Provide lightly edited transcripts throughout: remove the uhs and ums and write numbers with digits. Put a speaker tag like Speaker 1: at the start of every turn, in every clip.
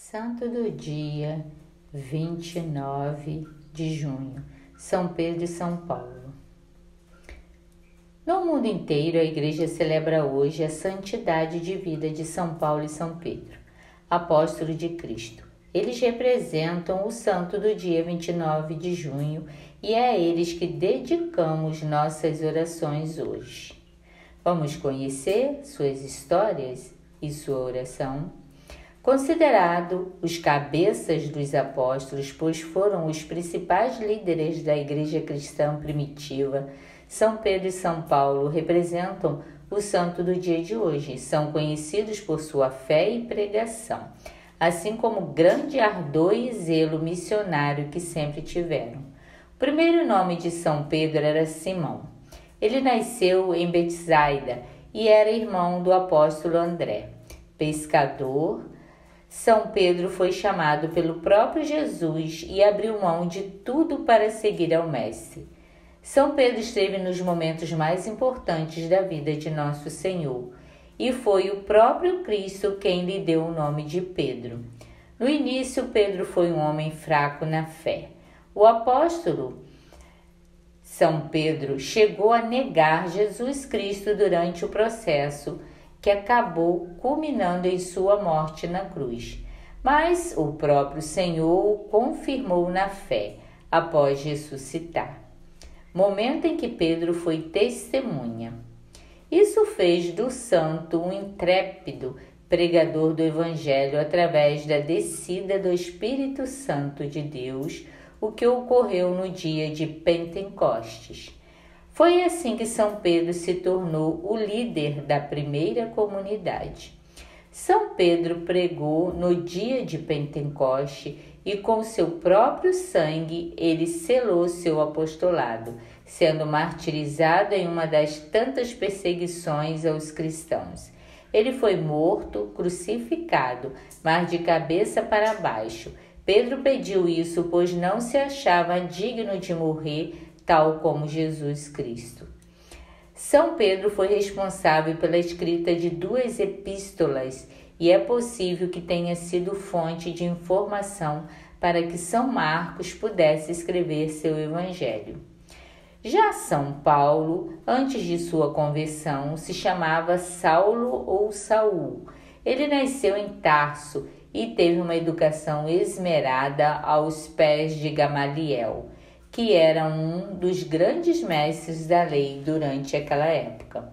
Speaker 1: Santo do dia 29 de junho, São Pedro e São Paulo. No mundo inteiro, a Igreja celebra hoje a santidade de vida de São Paulo e São Pedro, apóstolos de Cristo. Eles representam o santo do dia 29 de junho e é a eles que dedicamos nossas orações hoje. Vamos conhecer suas histórias e sua oração? Considerado os cabeças dos apóstolos, pois foram os principais líderes da Igreja cristã primitiva, São Pedro e São Paulo representam o santo do dia de hoje. São conhecidos por sua fé e pregação, assim como o grande ardor e zelo missionário que sempre tiveram. O primeiro nome de São Pedro era Simão. Ele nasceu em Betsaida e era irmão do apóstolo André. Pescador, São Pedro foi chamado pelo próprio Jesus e abriu mão de tudo para seguir ao Mestre. São Pedro esteve nos momentos mais importantes da vida de Nosso Senhor e foi o próprio Cristo quem lhe deu o nome de Pedro. No início, Pedro foi um homem fraco na fé. O apóstolo São Pedro chegou a negar Jesus Cristo durante o processo que acabou culminando em sua morte na cruz. Mas o próprio Senhor o confirmou na fé após ressuscitar, momento em que Pedro foi testemunha. Isso fez do santo um intrépido pregador do Evangelho através da descida do Espírito Santo de Deus, o que ocorreu no dia de Pentecostes. Foi assim que São Pedro se tornou o líder da primeira comunidade. São Pedro pregou no dia de Pentecoste e com seu próprio sangue ele selou seu apostolado, sendo martirizado em uma das tantas perseguições aos cristãos. Ele foi morto, crucificado, mas de cabeça para baixo. Pedro pediu isso, pois não se achava digno de morrer tal como Jesus Cristo. São Pedro foi responsável pela escrita de 2 epístolas e é possível que tenha sido fonte de informação para que São Marcos pudesse escrever seu evangelho. Já São Paulo, antes de sua conversão, se chamava Saulo ou Saul. Ele nasceu em Tarso e teve uma educação esmerada aos pés de Gamaliel, que era um dos grandes mestres da lei durante aquela época.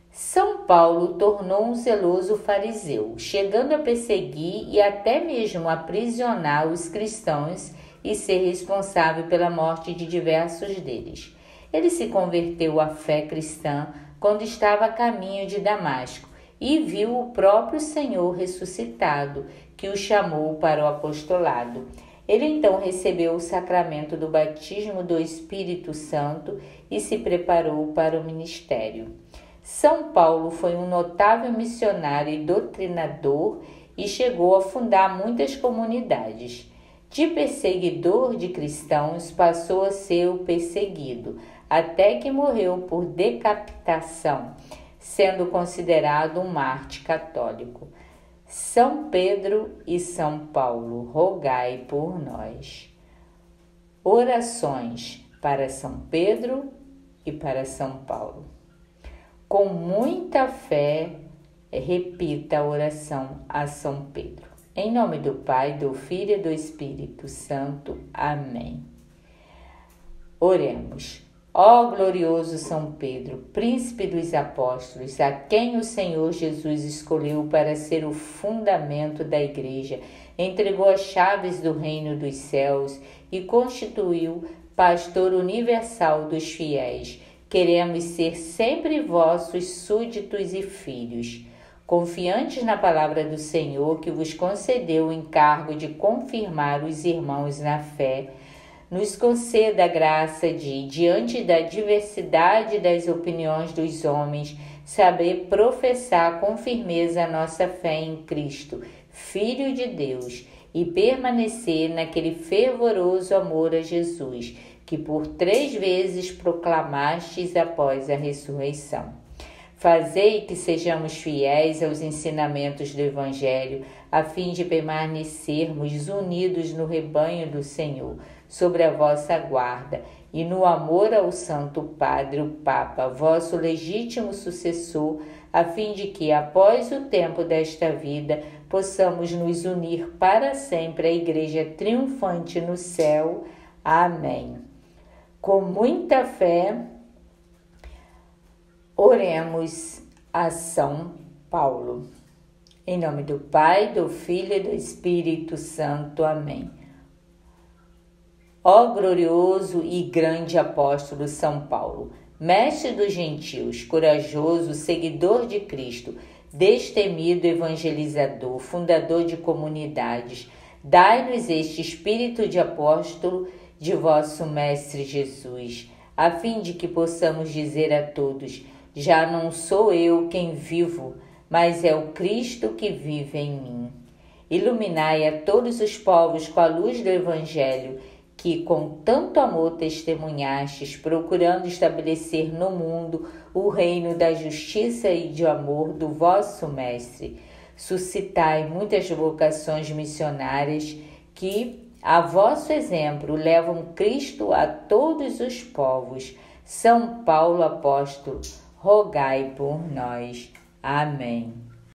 Speaker 1: São Paulo tornou um zeloso fariseu, chegando a perseguir e até mesmo aprisionar os cristãos e ser responsável pela morte de diversos deles. Ele se converteu à fé cristã quando estava a caminho de Damasco e viu o próprio Senhor ressuscitado, que o chamou para o apostolado. Ele então recebeu o sacramento do batismo do Espírito Santo e se preparou para o ministério. São Paulo foi um notável missionário e doutrinador e chegou a fundar muitas comunidades. De perseguidor de cristãos, passou a ser o perseguido, até que morreu por decapitação, sendo considerado um mártir católico. São Pedro e São Paulo, rogai por nós. Orações para São Pedro e para São Paulo. Com muita fé, repita a oração a São Pedro. Em nome do Pai, do Filho e do Espírito Santo. Amém. Oremos. Ó glorioso São Pedro, príncipe dos apóstolos, a quem o Senhor Jesus escolheu para ser o fundamento da Igreja, entregou as chaves do reino dos céus e constituiu pastor universal dos fiéis. Queremos ser sempre vossos súditos e filhos, confiantes na palavra do Senhor que vos concedeu o encargo de confirmar os irmãos na fé. Nos conceda a graça de, diante da diversidade das opiniões dos homens, saber professar com firmeza a nossa fé em Cristo, Filho de Deus, e permanecer naquele fervoroso amor a Jesus, que por 3 vezes proclamastes após a ressurreição. Fazei que sejamos fiéis aos ensinamentos do Evangelho, a fim de permanecermos unidos no rebanho do Senhor, sobre a vossa guarda, e no amor ao Santo Padre, o Papa, vosso legítimo sucessor, a fim de que, após o tempo desta vida, possamos nos unir para sempre à Igreja triunfante no céu. Amém. Com muita fé, oremos a São Paulo. Em nome do Pai, do Filho e do Espírito Santo. Amém. Ó glorioso e grande apóstolo São Paulo, mestre dos gentios, corajoso seguidor de Cristo, destemido evangelizador, fundador de comunidades, dai-nos este espírito de apóstolo de vosso Mestre Jesus, a fim de que possamos dizer a todos: já não sou eu quem vivo, mas é o Cristo que vive em mim. Iluminai a todos os povos com a luz do Evangelho, que com tanto amor testemunhastes, procurando estabelecer no mundo o reino da justiça e de amor do vosso Mestre. Suscitai muitas vocações missionárias que, a vosso exemplo, levam Cristo a todos os povos. São Paulo apóstolo, rogai por nós. Amém.